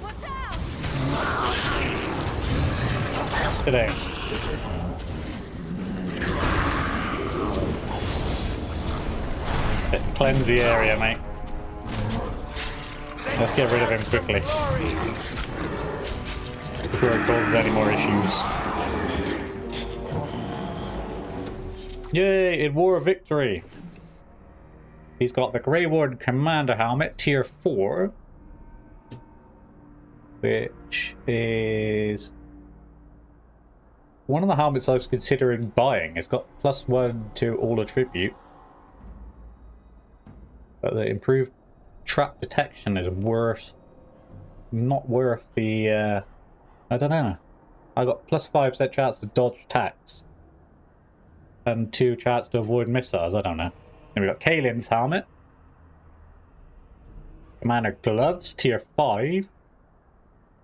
Watch out! Today. Cleanse the area, mate. Let's get rid of him quickly before it causes any more issues. Yay, it wore a victory. He's got the Greywarden Commander Helmet, Tier 4. Which is one of the helmets I was considering buying. It's got +1 to all attribute. But the improved trap detection is not worth the, I don't know. I got +5% chance to dodge attacks. And 2 chance to avoid missiles, I don't know. Then we got Kaelin's helmet. Commander gloves, Tier 5.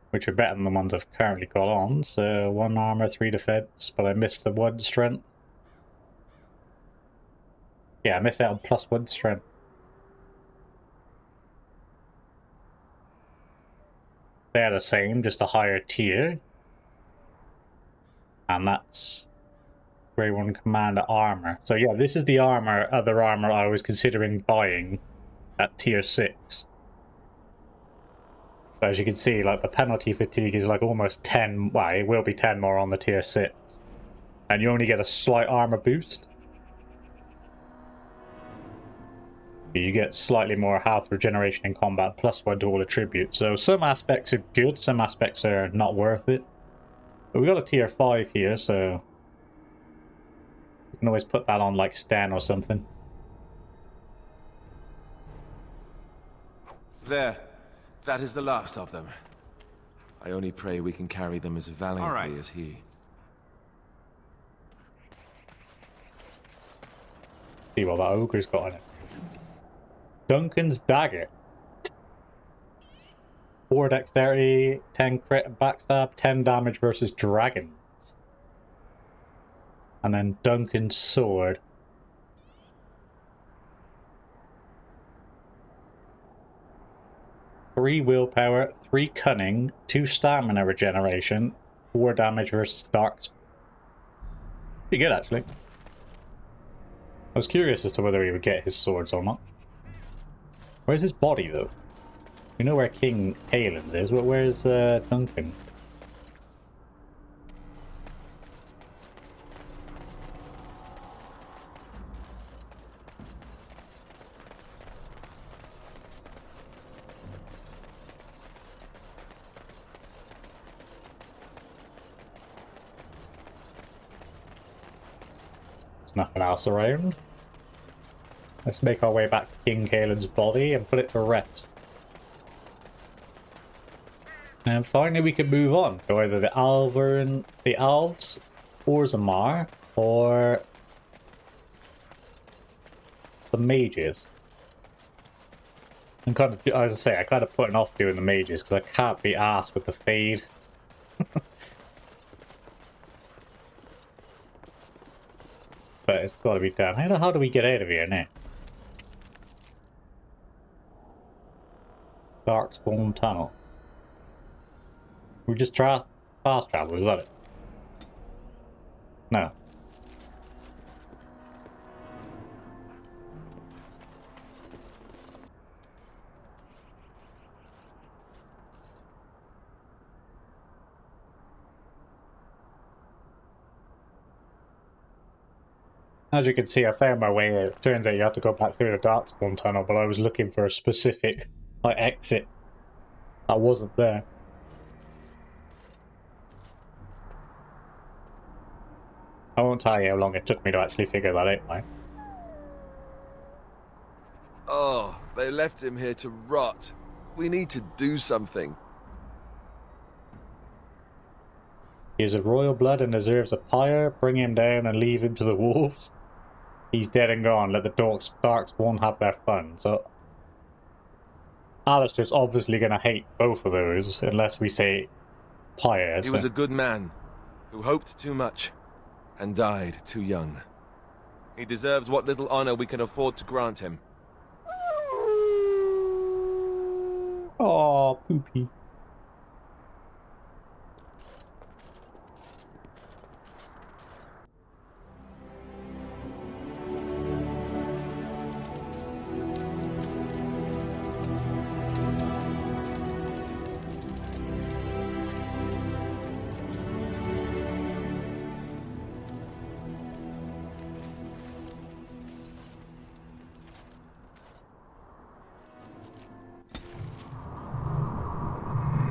Which are better than the ones I've currently got on. So 1 armor, 3 defense, but I missed the 1 strength. Yeah, I missed out on +1 strength. They're the same, just a higher tier. And that's Greywarden Commander armor. So yeah, this is the other armor I was considering buying at tier 6. So as you can see, like the penalty fatigue is like almost 10, well, it will be 10 more on the tier 6. And you only get a slight armor boost. You get slightly more health regeneration in combat, +1 to all attributes. So some aspects are good, some aspects are not worth it. But we got a tier 5 here, so you can always put that on like Sten or something. There. That is the last of them. I only pray we can carry them as valiantly as he. See what that ogre's got on it. Duncan's dagger. 4 dexterity, 10 crit and backstab, 10 damage versus dragons. And then Duncan's sword. 3 willpower, 3 cunning, 2 stamina regeneration, 4 damage versus darks. Pretty good, actually. I was curious as to whether he would get his swords or not. Where's his body, though? We know where King Kaelin's is, but where's Duncan? There's nothing else around. Let's make our way back to King Kaelin's body and put it to rest. And finally we can move on to either the Elves, Orzammar, or the Mages. And kind of, as I say, I kind of putting off doing the Mages because I can't be arsed with the fade. But it's got to be done. How the hell do we get out of here now? Darkspawn tunnel. We just fast travel, is that it? No. As you can see, I found my way out. Turns out you have to go back through the Darkspawn tunnel, but I was looking for a specific exit that wasn't there. I won't tell you how long it took me to actually figure that out, mate. Oh, they left him here to rot. We need to do something. He is of royal blood and deserves a pyre. Bring him down and leave him to the wolves. He's dead and gone. Let the Darkspawn have their fun. So Alistair's obviously going to hate both of those unless we say pyre. He was a good man who hoped too much and died too young. He deserves what little honor we can afford to grant him. Oh, Poopy.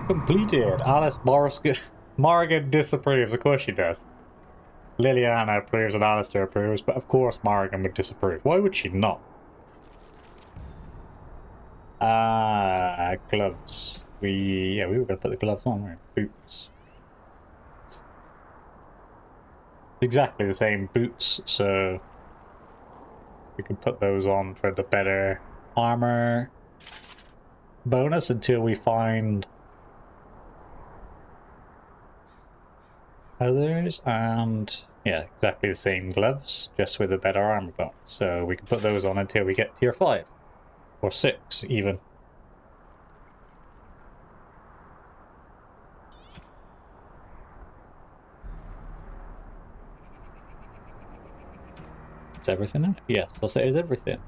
Completed. Alice Morrigan disapproves. Of course she does. Liliana approves and Alistair approves, but of course Morrigan would disapprove. Why would she not? Gloves. We were going to put the gloves on, right? Boots. Exactly the same boots, so we can put those on for the better armor bonus until we find others. And yeah, exactly the same gloves, just with a better armor bonus. So we can put those on until we get tier 5 or 6 even. Is everything in it? Yes, I'll say it's everything.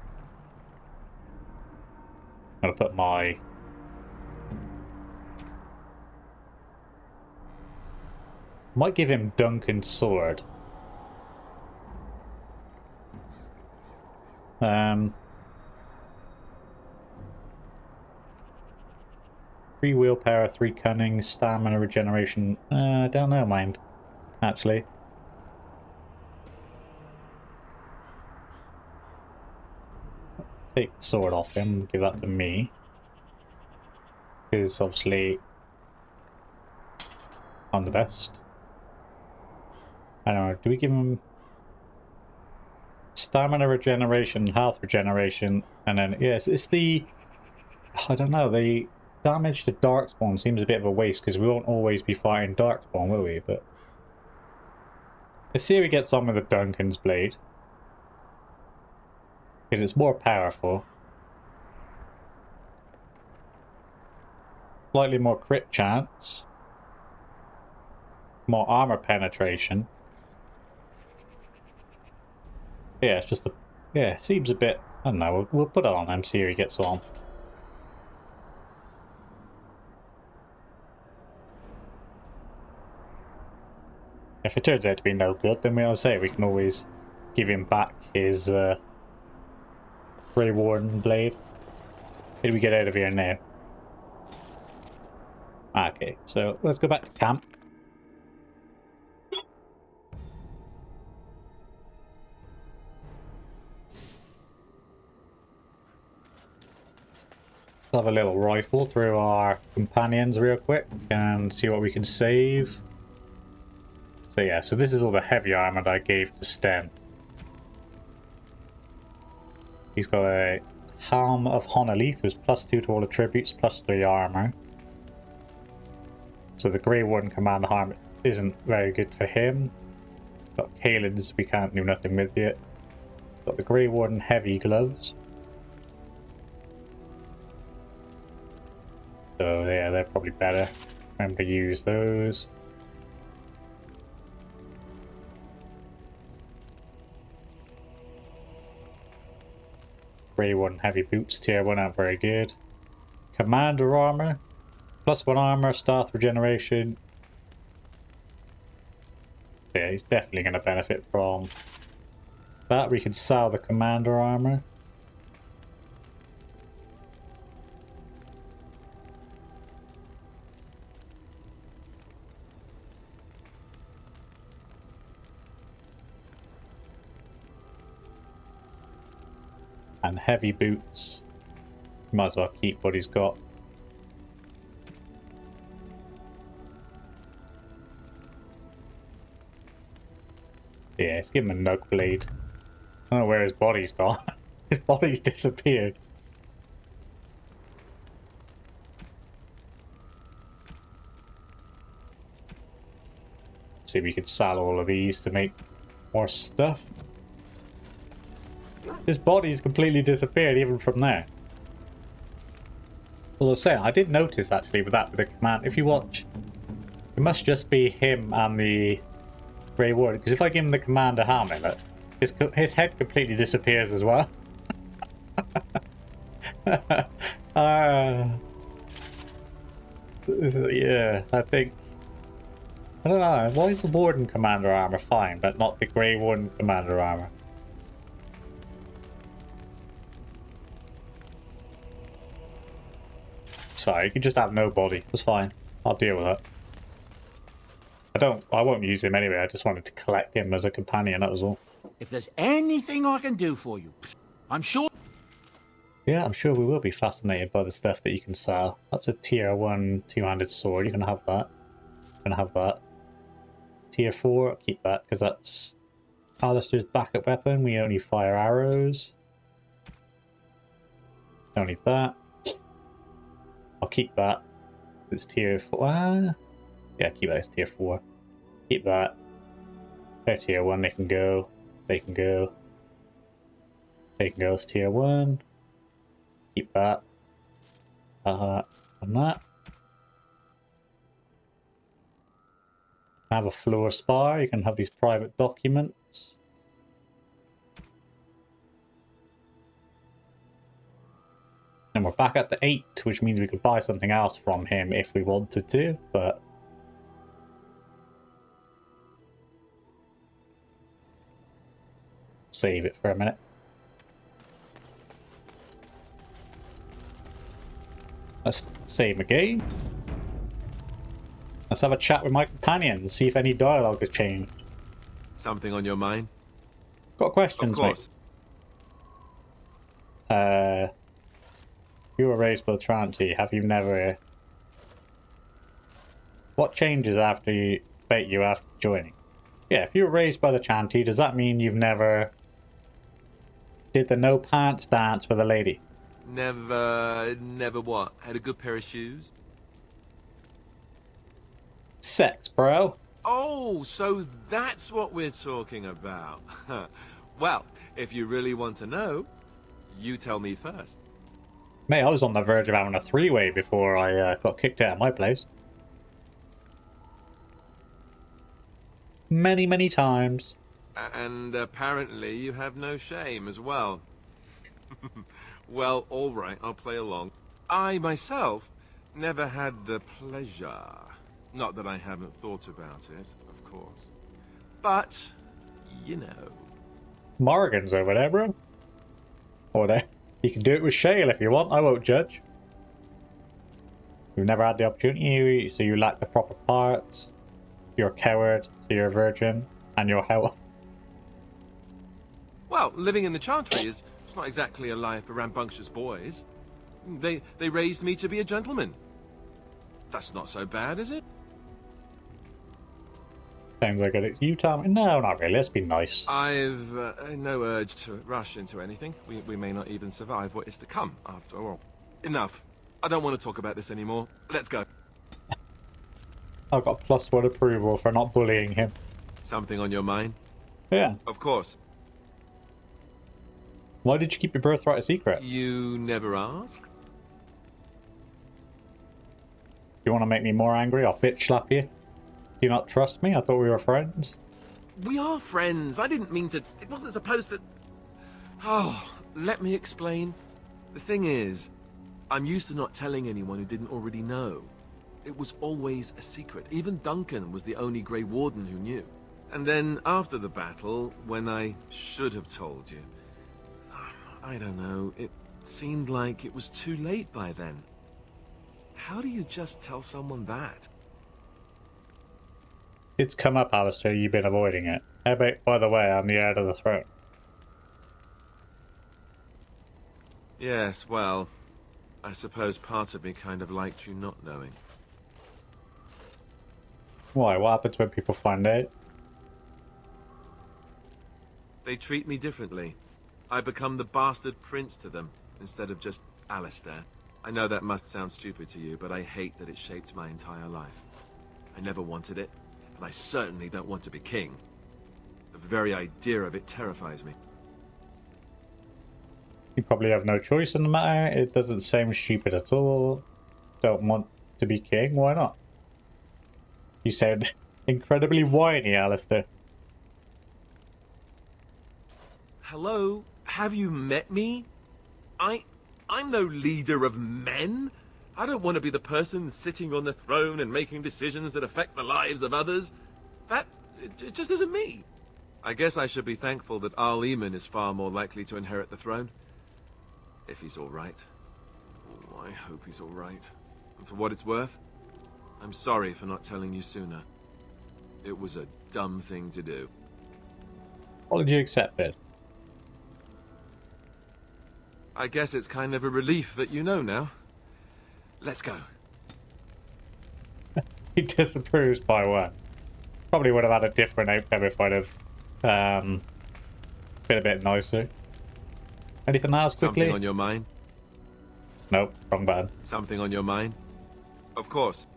I'm gonna put my might give him Duncan's sword. 3 willpower, 3 cunning, stamina regeneration. I don't know, mind. Actually. Take the sword off him, give that to me. Because obviously I'm the best. I don't know, do we give him stamina regeneration, health regeneration, and then yes, it's the I don't know, the damage to darkspawn seems a bit of a waste because we won't always be fighting darkspawn, will we? But let's see how he gets on with the Duncan's blade. Because it's more powerful. Slightly more crit chance. More armor penetration. Yeah, it's just the... Yeah, it seems a bit... I don't know, we'll put it on him, see how he gets on. If it turns out to be no good, then we'll say we can always give him back his Grey Warden blade. How do we get out of here now? Okay, so let's go back to camp. Let's have a little rifle through our companions real quick and see what we can save. So yeah, so this is all the heavy armor that I gave to Sten. He's got a Helm of Honolith, who's +2 to all attributes, +3 armor. So the Grey Warden command harm isn't very good for him. Got Kaelin's we can't do nothing with yet. Got the Grey Warden heavy gloves. So yeah, they're probably better. Remember to use those. Grey Warden heavy boots, tier 1 aren't very good. Commander armor. +1 armor, staff regeneration. Yeah, he's definitely going to benefit from that. We can sell the commander armor. And heavy boots. Might as well keep what he's got. Yeah, let's give him a nug blade. I don't know where his body's gone. His body's disappeared. See if we could sell all of these to make more stuff. His body's completely disappeared even from there. Well, I was saying, I did notice actually with the command, if you watch, it must just be him and the Grey Warden, because if I give him the commander helmet, look, his head completely disappears as well. Yeah, I think, I don't know, why is the Warden commander armor fine, but not the Grey Warden commander armor? It's fine, you can just have no body, it's fine. I'll deal with it. I won't use him anyway, I just wanted to collect him as a companion, that was all. If there's anything I can do for you, I'm sure... Yeah, I'm sure we will be fascinated by the stuff that you can sell. That's a tier 1 two-handed sword, you can have that. You can have that. Tier 4, I'll keep that, because that's Alistair's backup weapon. We only fire arrows. Don't need that. I'll keep that. It's tier 4. Yeah, keep that as tier 4. Keep that. They're tier 1, they can go. They can go. They can go as tier 1. Keep that. And that. Have a floor spar, you can have these private documents. And we're back at the 8, which means we could buy something else from him if we wanted to, but... Save it for a minute. Let's save again. Let's have a chat with my companion and see if any dialogue has changed. Something on your mind? Got questions, Of course. mate. You were raised by the Trinity. Have you never... What changes after you after joining? Yeah, if you were raised by the Chanty, does that mean you've never did the no pants dance with a lady? Never what? Had a good pair of shoes? Sex, bro. Oh, so that's what we're talking about. Well, if you really want to know, you tell me first. Mate, I was on the verge of having a three-way before I got kicked out of my place. Many, many times. And apparently you have no shame as well. Well, all right, I'll play along. I, myself, never had the pleasure. Not that I haven't thought about it, of course. But, you know. Morrigan's over there, bro. Or there. You can do it with Shale if you want, I won't judge. You've never had the opportunity, so you lack the proper parts. You're a coward, so you're a virgin, and you're hell. Well, living in the Chantry is it's not exactly a life for rambunctious boys. They raised me to be a gentleman. That's not so bad, is it? Sounds like it. You tell me. No, not really. Let's be nice. I've no urge to rush into anything. We may not even survive what is to come, after all. Enough. I don't want to talk about this anymore. Let's go. I've got +1 approval for not bullying him. Something on your mind? Yeah. Of course. Why did you keep your birthright a secret? You never asked? You want to make me more angry? I'll bitch slap you. Do you not trust me? I thought we were friends. We are friends. I didn't mean to... It wasn't supposed to... Oh, let me explain. The thing is, I'm used to not telling anyone who didn't already know. It was always a secret. Even Duncan was the only Grey Warden who knew. And then, after the battle, when I should have told you... I don't know, it seemed like it was too late by then. How do you just tell someone that? It's come up, Alistair. You've been avoiding it. How about, by the way, I'm the heir to the throne. Yes, well, I suppose part of me kind of liked you not knowing. Why? What happens when people find out? They treat me differently. I become the bastard prince to them, instead of just Alistair. I know that must sound stupid to you, but I hate that it shaped my entire life. I never wanted it, and I certainly don't want to be king. The very idea of it terrifies me. You probably have no choice in the matter. It doesn't sound stupid at all. Don't want to be king? Why not? You sound incredibly whiny, Alistair. Hello? Have you met me? I'm no leader of men. I don't want to be the person sitting on the throne and making decisions that affect the lives of others. It just isn't me. I guess I should be thankful that Arl Eamon is far more likely to inherit the throne. If he's all right. Oh, I hope he's all right. And for what it's worth, I'm sorry for not telling you sooner. It was a dumb thing to do. What did you accept it? I guess it's kind of a relief that you know now. Let's go. He disapproves by what? Probably would have had a different outcome if I'd have been a bit nicer. Anything else quickly? Something on your mind? Nope, wrong button. Something on your mind? Of course.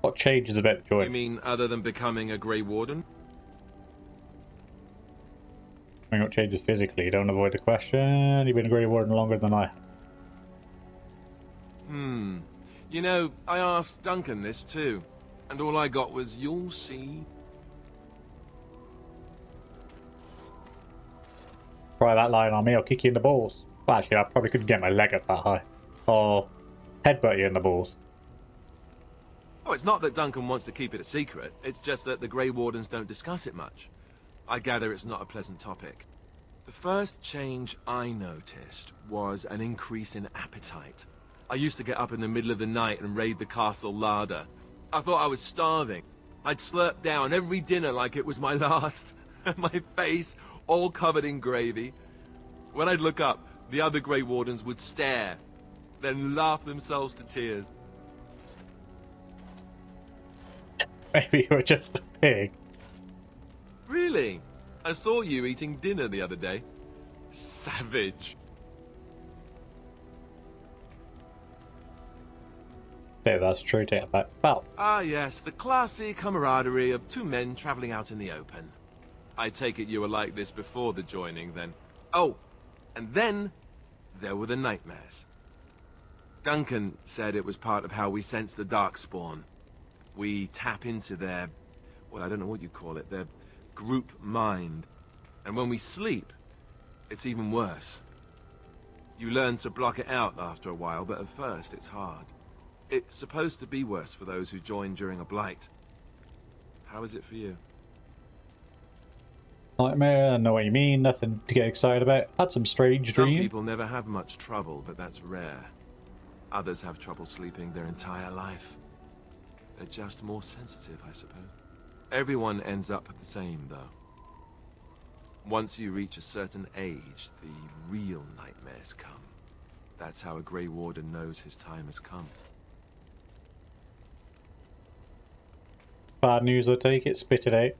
What changes about the You joint? mean other than becoming a Grey Warden? I mean, what changes physically? Don't avoid the question. You've been a Grey Warden longer than I have. You know, I asked Duncan this too, and all I got was, "You'll see." Try that line on me, I'll kick you in the balls. Well, actually, I probably couldn't get my leg up that high. Or headbutt you in the balls. Oh, it's not that Duncan wants to keep it a secret. It's just that the Grey Wardens don't discuss it much. I gather it's not a pleasant topic. The first change I noticed was an increase in appetite. I used to get up in the middle of the night and raid the castle larder. I thought I was starving. I'd slurp down every dinner like it was my last. My face all covered in gravy. When I'd look up, the other Grey Wardens would stare, then laugh themselves to tears. Maybe you were just a pig. Really? I saw you eating dinner the other day. Savage. Yeah, that's true. Take it back. Well, Ah yes, the classy camaraderie of two men traveling out in the open. I take it you were like this before the joining, then. Oh, and then there were the nightmares. Duncan said it was part of how we sense the darkspawn. We tap into their, well, I don't know what you call it, their group mind. And when we sleep, it's even worse. You learn to block it out after a while, but at first it's hard. It's supposed to be worse for those who join during a blight. How is it for you? nightmare, I know what you mean, nothing to get excited about. Had some strange Some dreams. people never have much trouble, but that's rare. Others have trouble sleeping their entire life. They're just more sensitive, I suppose. Everyone ends up the same, though. Once you reach a certain age, the real nightmares come. That's how a Grey Warden knows his time has come. Bad news, I take it. Spit it out.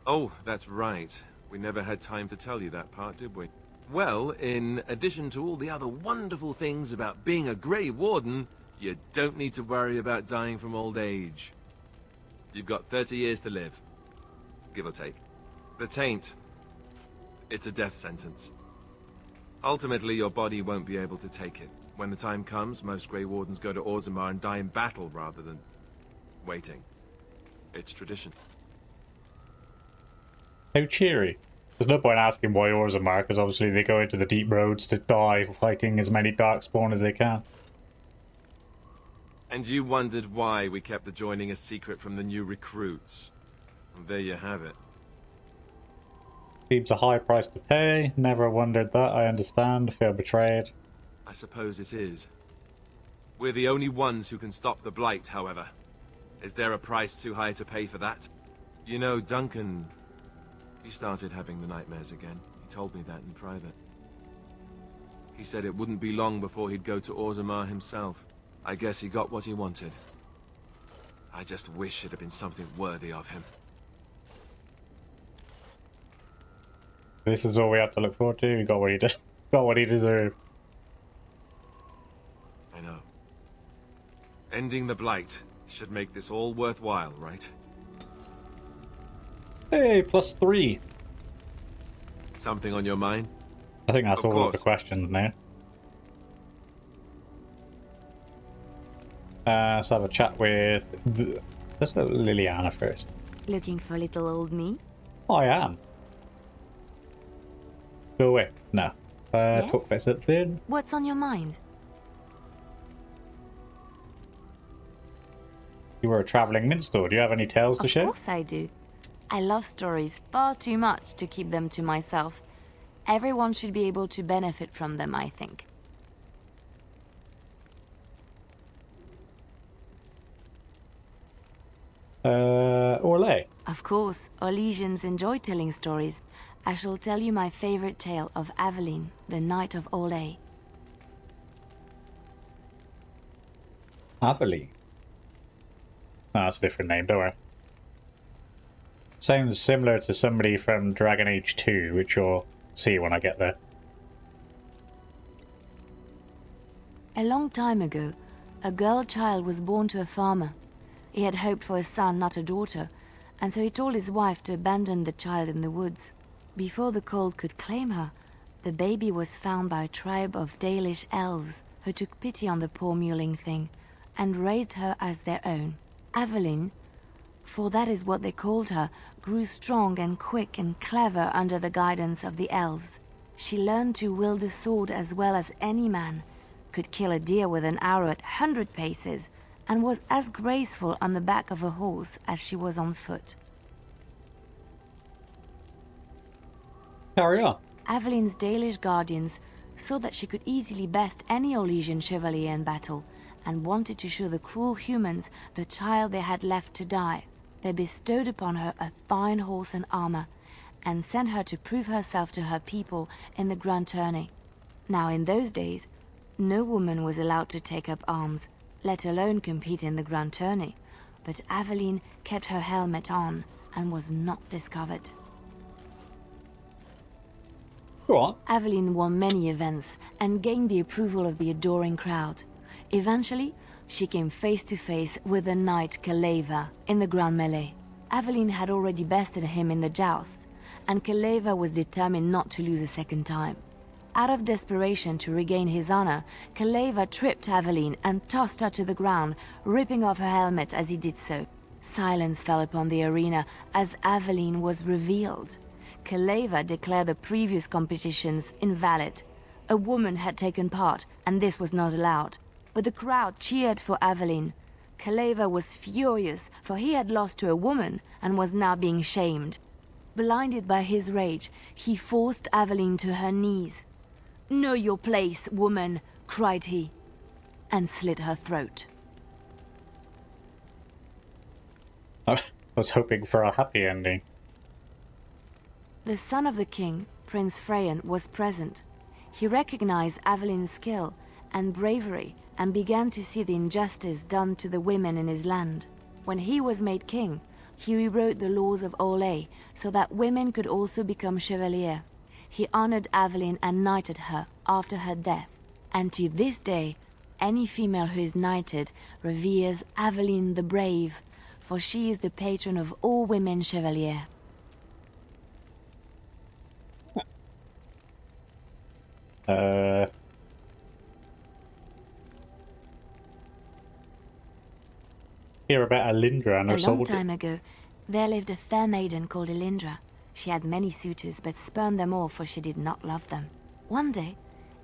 Oh, that's right. We never had time to tell you that part, did we? Well, in addition to all the other wonderful things about being a Grey Warden, you don't need to worry about dying from old age. You've got 30 years to live. Give or take. The taint. It's a death sentence. Ultimately, your body won't be able to take it. When the time comes, most Grey Wardens go to Orzammar and die in battle rather than waiting. It's tradition. How cheery. There's no point asking why Orzammar, because obviously they go into the deep roads to die fighting as many darkspawn as they can. And you wondered why we kept the joining a secret from the new recruits. And there you have it. Seems a high price to pay. Never wondered that. I understand. Feel betrayed. I suppose it is. We're the only ones who can stop the Blight, however. Is there a price too high to pay for that? You know, Duncan... he started having the nightmares again. He told me that in private. He said it wouldn't be long before he'd go to Orzammar himself. I guess he got what he wanted. I just wish it had been something worthy of him. This is all we have to look forward to. He got what he did. Got what he deserved. I know. Ending the Blight should make this all worthwhile, right? Hey, +3. Something on your mind? I think that's Of all of the course. questions now. Let's have a chat with... Let's go Liliana first. Looking for little old me? I am. Go away. No. Yes? Talk about something. What's on your mind? You were a travelling minstrel. Do you have any tales to Of share? course I do. I love stories far too much to keep them to myself. Everyone should be able to benefit from them, I think. Orlais? Of course, Orlesians enjoy telling stories. I shall tell you my favorite tale of Aveline, the Knight of Orlais. Aveline? Oh, that's a different name, don't worry. Sounds similar to somebody from Dragon Age 2, which you'll see when I get there. A long time ago, a girl child was born to a farmer. He had hoped for a son, not a daughter, and so he told his wife to abandon the child in the woods. Before the cold could claim her, the baby was found by a tribe of Dalish elves who took pity on the poor mewling thing and raised her as their own. Aveline, for that is what they called her, grew strong and quick and clever under the guidance of the elves. She learned to wield the sword as well as any man, could kill a deer with an arrow at 100 paces, and was as graceful on the back of a horse as she was on foot. Carry on. Aveline's Dalish guardians saw that she could easily best any Orlesian chevalier in battle, and wanted to show the cruel humans the child they had left to die. They bestowed upon her a fine horse and armor, and sent her to prove herself to her people in the grand tourney. Now in those days, no woman was allowed to take up arms, let alone compete in the grand tourney, but Aveline kept her helmet on and was not discovered. Go on. Aveline won many events and gained the approval of the adoring crowd. Eventually, she came face to face with the knight Kaleva in the grand melee. Aveline had already bested him in the joust, and Kaleva was determined not to lose a second time. Out of desperation to regain his honor, Kaleva tripped Aveline and tossed her to the ground, ripping off her helmet as he did so. Silence fell upon the arena as Aveline was revealed. Kaleva declared the previous competitions invalid. A woman had taken part, and this was not allowed. But the crowd cheered for Aveline. Kaleva was furious, for he had lost to a woman and was now being shamed. Blinded by his rage, he forced Aveline to her knees. "Know your place, woman," cried he, and slit her throat. I was hoping for a happy ending. The son of the king, Prince Freyan, was present. He recognized Aveline's skill and bravery and began to see the injustice done to the women in his land. When he was made king, he rewrote the laws of Orlais so that women could also become chevalier. He honored Aveline and knighted her after her death. And to this day, any female who is knighted reveres Aveline the Brave, for she is the patron of all women chevalier. Hear about Alindra and her A long soldier. time ago, there lived a fair maiden called Alindra. She had many suitors, but spurned them all, for she did not love them. One day,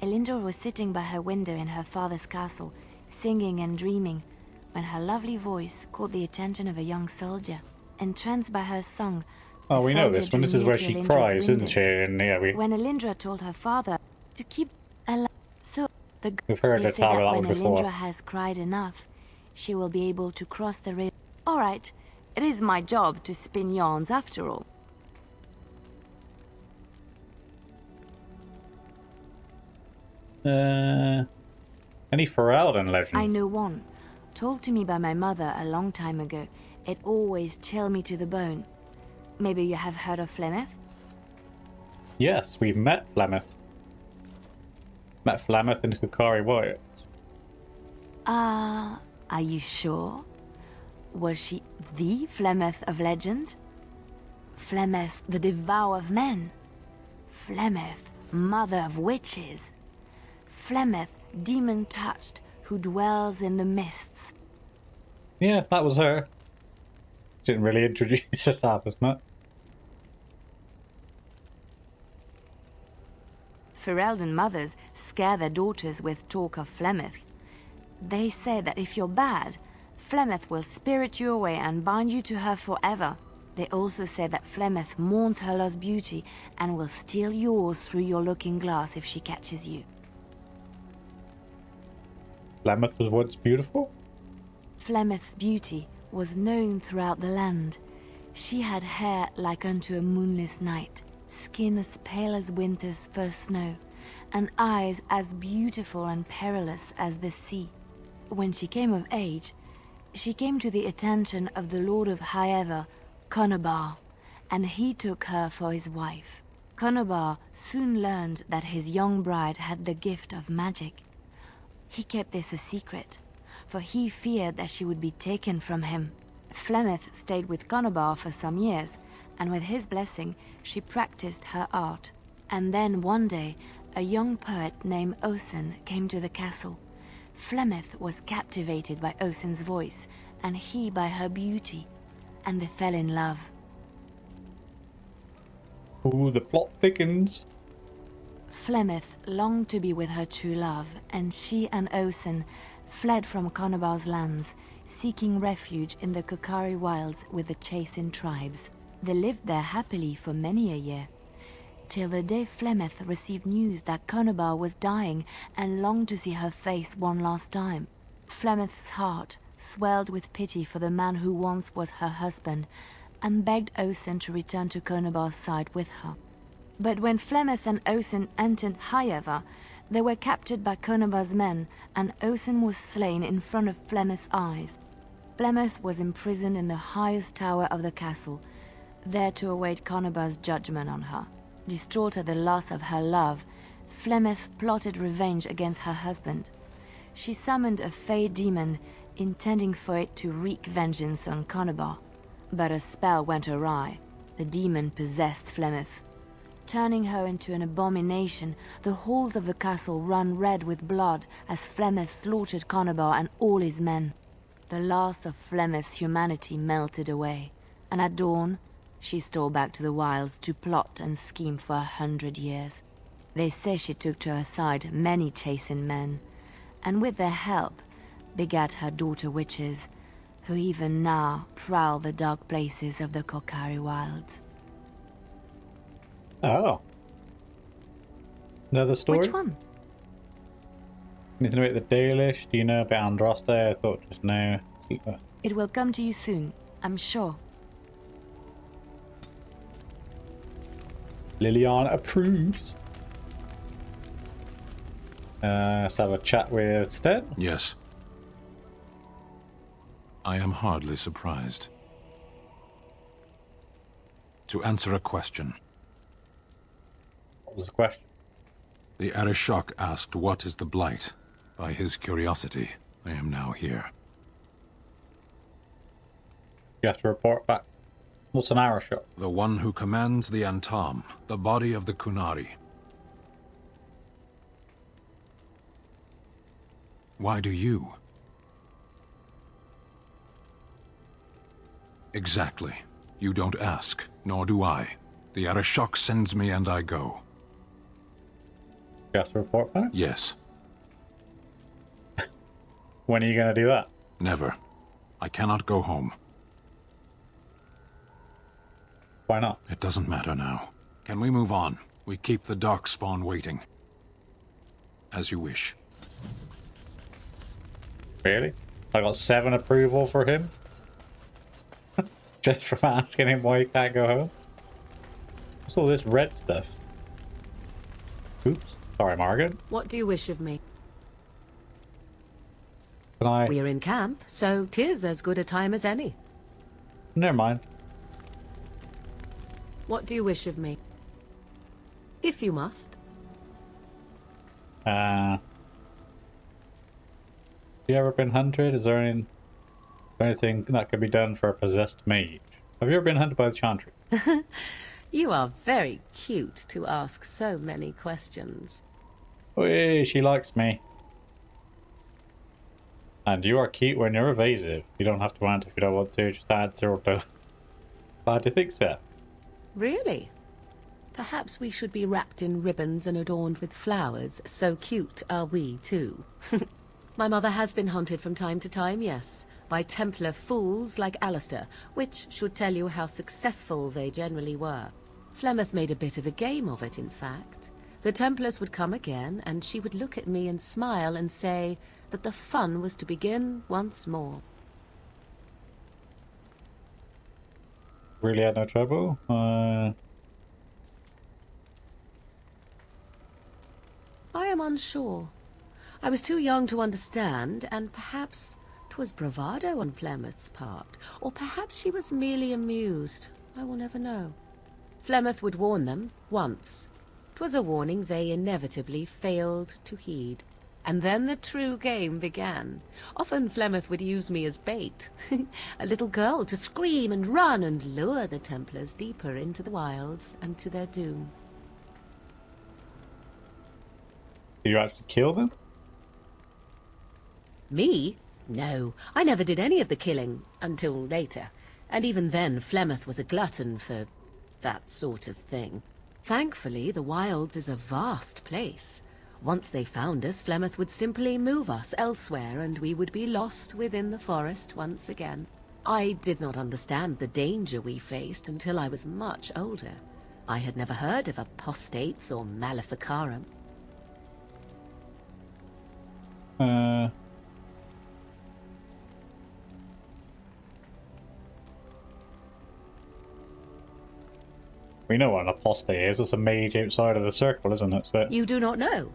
Alindra was sitting by her window in her father's castle, singing and dreaming, when her lovely voice caught the attention of a young soldier. Entranced by her song, Oh, the we know soldier this one. This drew is near where to she Alindra's cries, window. isn't she? And yeah, When Alindra told her father to keep alive, so we've heard they her say tell that that when one before. Alindra has cried enough, she will be able to cross the river. All right, it is my job to spin yarns after all. Any Ferelden legends? I know one, told to me by my mother a long time ago. It always chilled me to the bone. Maybe you have heard of Flemeth? Yes, we've met Flemeth. Met Flemeth and Hukari Wyatt. Are you sure? Was she the Flemeth of legend? Flemeth, the devourer of men? Flemeth, mother of witches? Flemeth, demon-touched, who dwells in the mists? Yeah, that was her. Didn't really introduce herself as much. Ferelden mothers scare their daughters with talk of Flemeth. They say that if you're bad, Flemeth will spirit you away and bind you to her forever. They also say that Flemeth mourns her lost beauty and will steal yours through your looking glass if she catches you. Flemeth was once beautiful? Flemeth's beauty was known throughout the land. She had hair like unto a moonless night, skin as pale as winter's first snow, and eyes as beautiful and perilous as the sea. When she came of age, she came to the attention of the Lord of Highever, Conobar, and he took her for his wife. Conobar soon learned that his young bride had the gift of magic. He kept this a secret, for he feared that she would be taken from him. Flemeth stayed with Conobar for some years, and with his blessing, she practiced her art. And then one day, a young poet named Osen came to the castle. Flemeth was captivated by Osen's voice, and he by her beauty, and they fell in love. Ooh, the plot thickens. Flemeth longed to be with her true love, and she and Osen fled from Conobar's lands, seeking refuge in the Kokari wilds with the Chasing tribes. They lived there happily for many a year, till the day Flemeth received news that Conobar was dying and longed to see her face one last time. Flemeth's heart swelled with pity for the man who once was her husband, and begged Osen to return to Conobar's side with her. But when Flemeth and Osen entered Highever, they were captured by Conobar's men, and Osen was slain in front of Flemeth's eyes. Flemeth was imprisoned in the highest tower of the castle, there to await Conobar's judgment on her. Distraught at the loss of her love, Flemeth plotted revenge against her husband. She summoned a fey demon, intending for it to wreak vengeance on Conobar. But a spell went awry. The demon possessed Flemeth. Turning her into an abomination, the halls of the castle ran red with blood as Flemeth slaughtered Conobar and all his men. The last of Flemeth's humanity melted away, and at dawn, she stole back to the wilds to plot and scheme for 100 years. They say she took to her side many Chasing men, and with their help, begat her daughter witches, who even now prowl the dark places of the Kokari wilds. Oh. Another story? Which one? Anything about the Dalish? Do you know about Andraste? I thought just now. It will come to you soon, I'm sure. Liliana approves. Let's have a chat with Stead. Yes. I am hardly surprised. To answer a question. What was the question? The Arishok asked what is the Blight. By his curiosity, I am now here. You have to report back. What's an Arishok? The one who commands the Antam, the body of the Kunari. Why do you? Exactly. You don't ask, nor do I. The Arishok sends me and I go. You have to report back? Yes. When are you going to do that? Never. I cannot go home. Why not? It doesn't matter now. Can we move on? We keep the darkspawn waiting. As you wish. Really? I got 7 approval for him? Just from asking him why he can't go home? What's all this red stuff? Oops. Sorry, Margaret. What do you wish of me? Can I... We're in camp, so 'tis as good a time as any. Never mind. What do you wish of me? If you must. Have you ever been hunted? Is there anything that could be done for a possessed mage? Have you ever been hunted by the Chantry? You are very cute to ask so many questions. Whee, she likes me. And you are cute when you're evasive. You don't have to answer if you don't want to, just answer or don't. Glad you think so. Really? Perhaps we should be wrapped in ribbons and adorned with flowers. So cute are we, too. My mother has been hunted from time to time, yes, by Templar fools like Alistair, which should tell you how successful they generally were. Flemeth made a bit of a game of it, in fact. The Templars would come again, and she would look at me and smile and say that the fun was to begin once more. really had no trouble. I am unsure. I was too young to understand, and perhaps 'twas bravado on Flemeth's part, or perhaps she was merely amused. I will never know. Flemeth would warn them, once. 'Twas a warning they inevitably failed to heed. And then the true game began. Often Flemeth would use me as bait. A little girl to scream and run and lure the Templars deeper into the wilds and to their doom. Did you actually kill them? Me? No, I never did any of the killing, until later. And even then, Flemeth was a glutton for that sort of thing. Thankfully, the wilds is a vast place. Once they found us, Flemeth would simply move us elsewhere, and we would be lost within the forest once again. I did not understand the danger we faced until I was much older. I had never heard of apostates or maleficarum. We know what an apostate is. It's a mage outside of the circle, isn't it? So... You do not know?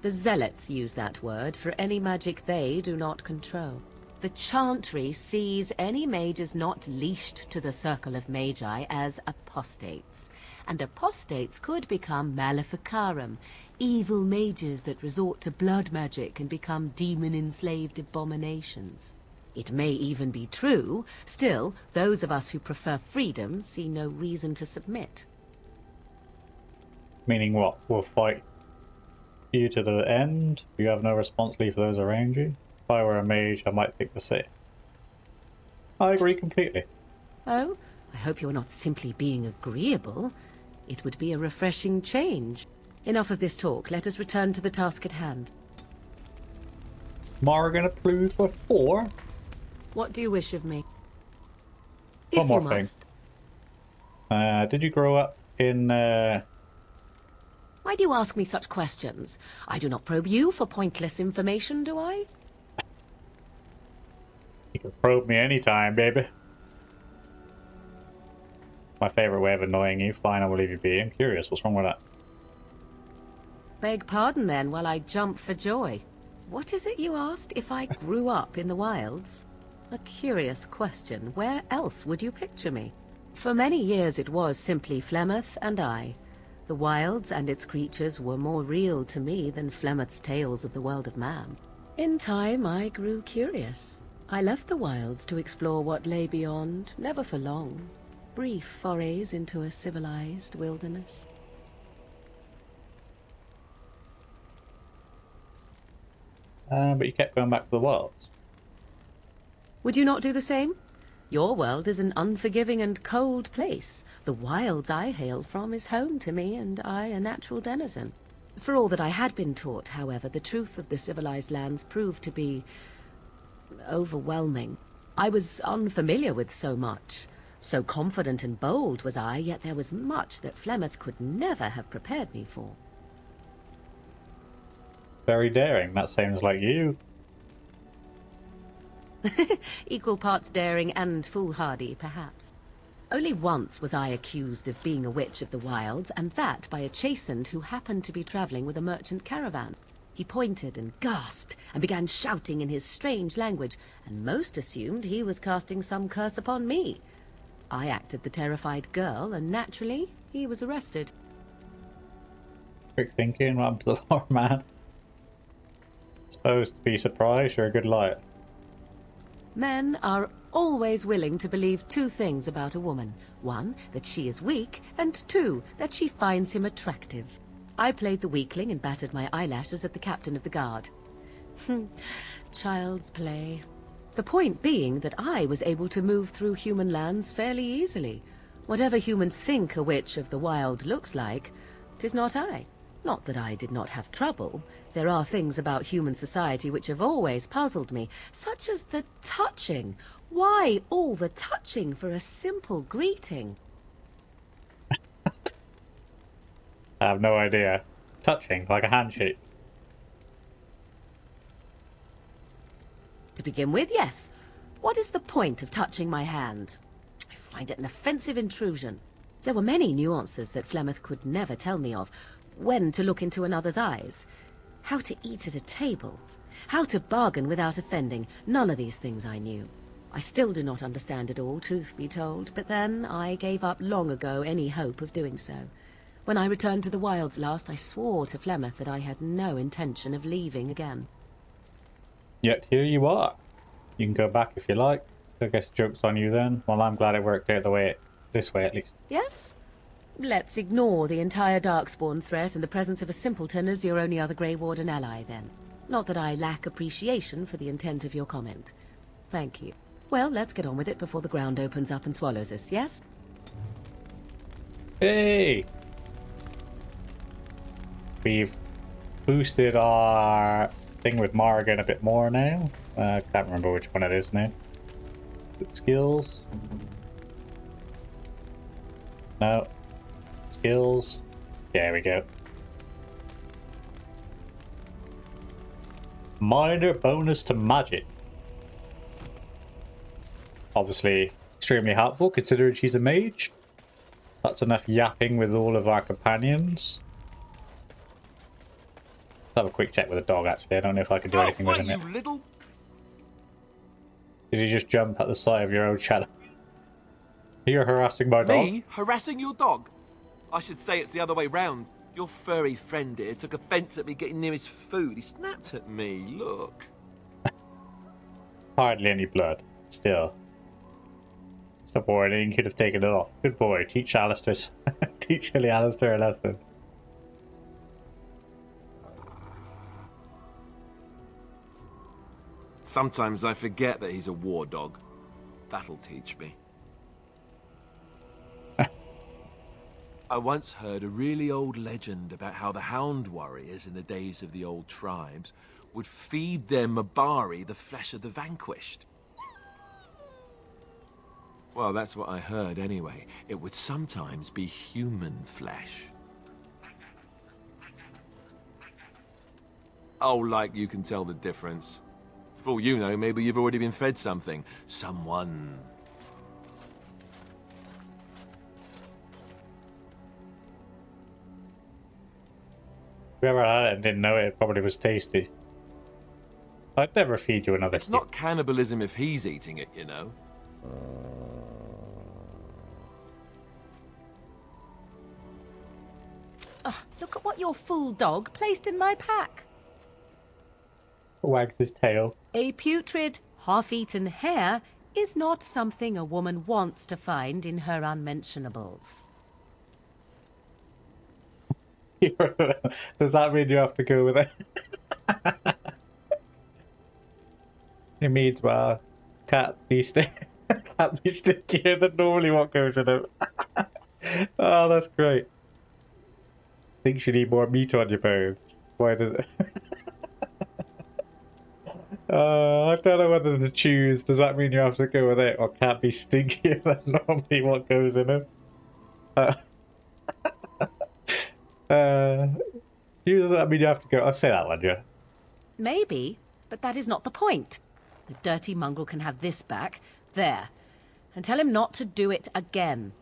The Zealots use that word for any magic they do not control. The Chantry sees any mages not leashed to the circle of magi as apostates. And apostates could become maleficarum, evil mages that resort to blood magic and become demon-enslaved abominations. It may even be true. Still, those of us who prefer freedom see no reason to submit. Meaning what? We'll fight you to the end? You have no responsibility for those around you? If I were a mage, I might think the same. I agree completely. Oh, I hope you're not simply being agreeable. It would be a refreshing change. Enough of this talk. Let us return to the task at hand. Morgan approved for 4? What do you wish of me? One If more you thing. must. Did you grow up in, Why do you ask me such questions? I do not probe you for pointless information, do I? You can probe me anytime, baby. My favourite way of annoying you. Fine, I will leave you be. I'm curious, what's wrong with that? Beg pardon then while I jump for joy. What is it you asked if I grew up in the wilds? A curious question. Where else would you picture me? For many years it was simply Flemeth and I. The wilds and its creatures were more real to me than Flemeth's tales of the world of man. In time I grew curious. I left the wilds to explore what lay beyond, never for long. Brief forays into a civilized wilderness. But you kept going back to the wilds. Would you not do the same? Your world is an unforgiving and cold place. The wilds I hail from is home to me, and I a natural denizen. For all that I had been taught, however, the truth of the civilized lands proved to be overwhelming. I was unfamiliar with so much. So confident and bold was I, yet there was much that Flemeth could never have prepared me for. Very daring, that sounds like you. Equal parts daring and foolhardy, perhaps. Only once was I accused of being a witch of the wilds, and that by a chastened who happened to be traveling with a merchant caravan. He pointed and gasped, and began shouting in his strange language, and most assumed he was casting some curse upon me. I acted the terrified girl, and naturally, he was arrested. Quick thinking, what happened to the poor man? Supposed to be surprised, you're a good liar. Men are always willing to believe two things about a woman. One, that she is weak, and two, that she finds him attractive. I played the weakling and battered my eyelashes at the captain of the guard. Child's play. The point being that I was able to move through human lands fairly easily. Whatever humans think a witch of the wild looks like, 'tis not I. Not that I did not have trouble. There are things about human society which have always puzzled me, such as the touching. Why all the touching for a simple greeting? I have no idea. Touching, like a handshake. To begin with, yes. What is the point of touching my hand? I find it an offensive intrusion. There were many nuances that Flemeth could never tell me of. When to look into another's eyes, how to eat at a table, how to bargain without offending. None of these things I knew. I still do not understand it all, truth be told, but then I gave up long ago any hope of doing so. When I returned to the wilds last, I swore to Flemeth that I had no intention of leaving again. Yet here you are. You can go back if you like. I guess joke's on you then. Well, I'm glad it worked out this way at least. Yes? Let's ignore the entire darkspawn threat and the presence of a simpleton as your only other Grey Warden ally, then. Not that I lack appreciation for the intent of your comment. Thank you. Well, let's get on with it before the ground opens up and swallows us, yes? Hey! We've boosted our thing with Morrigan a bit more now. I can't remember which one it is now. Skills? No. Skills? There we go. Minor bonus to magic. Obviously extremely helpful considering she's a mage. That's enough yapping with all of our companions. Let's have a quick check with the dog actually. I don't know if I can do anything with him yet. Little... Did you just jump at the sight of your own shadow? You're harassing my dog? Me? Harassing your dog? I should say it's the other way round. Your furry friend here took offence at me getting near his food. He snapped at me, look. Hardly any blood. Still. Stop worrying, you could have taken it off. Good boy, teach Alistair's teach Hilly Alistair a lesson. Sometimes I forget that he's a war dog. That'll teach me. I once heard a really old legend about how the hound warriors in the days of the old tribes would feed their Mabari the flesh of the vanquished. Well, that's what I heard anyway. It would sometimes be human flesh. Oh, like you can tell the difference. For all you know, maybe you've already been fed something. Someone. Whoever had it and didn't know it probably was tasty. I'd never feed you another. It's not cannibalism if he's eating it, you know. Look at what your fool dog placed in my pack. Wags his tail. A putrid, half-eaten hare is not something a woman wants to find in her unmentionables. Does that mean you have to go with it? It means, well, can't be stickier than normally what goes in it. Oh, that's great. Think you need more meat on your bones. Why does it? I don't know whether to choose. Does that mean you have to go with it, or can't be stinkier than normally what goes in it? Does that mean you have to go? I'll say that one, yeah. Maybe, but that is not the point. The dirty mongrel can have this back. There. And tell him not to do it again.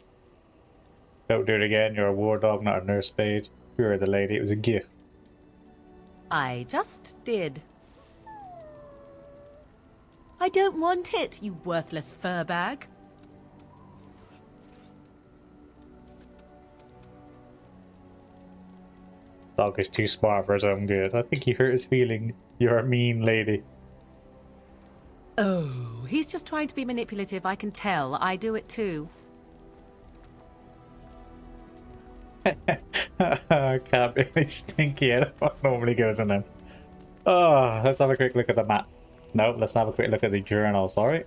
Don't do it again. You're a war dog, not a nurse maid. You were the lady. It was a gift. I just did. I don't want it, you worthless fur bag. Dog is too smart for his own good. I think he hurt his feeling. You're a mean lady. Oh, he's just trying to be manipulative, I can tell. I do it too. Can't be any stinkier than what normally goes in them. Oh, let's have a quick look at the map. No, let's have a quick look at the journal, sorry.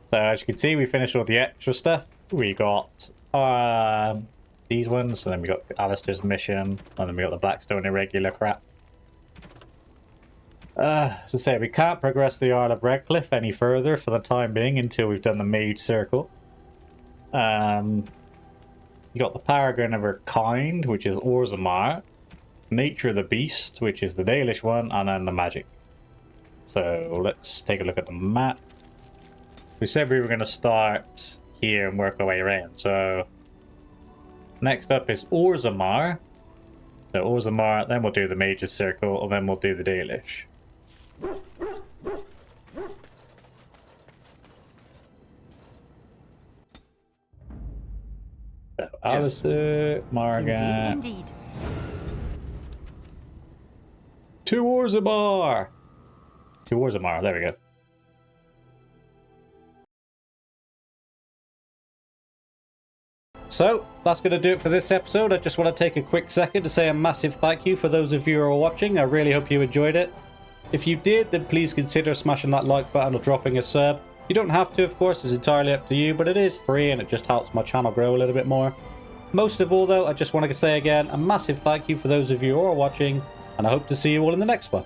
So as you can see, we finished all the extra stuff. We got these ones, and then we got Alistair's mission, and then we got the Blackstone irregular crap. As I say, we can't progress the Isle of Redcliffe any further for the time being until we've done the Mage Circle. You got the Paragon of her kind, which is Orzammar, Nature of the Beast, which is the Dalish one, and then the Magic. So let's take a look at the map. We said we were going to start here and work our way around. So next up is Orzammar. So Orzammar, then we'll do the Mage's Circle, and then we'll do the Dalish. So Alistair, Marga. Indeed. To Orzammar! To Orzammar, there we go. So, that's going to do it for this episode. I just want to take a quick second to say a massive thank you for those of you who are watching. I really hope you enjoyed it. If you did, then please consider smashing that like button or dropping a sub. You don't have to, of course, it's entirely up to you, but it is free and it just helps my channel grow a little bit more. Most of all, though, I just want to say again a massive thank you for those of you who are watching, and I hope to see you all in the next one.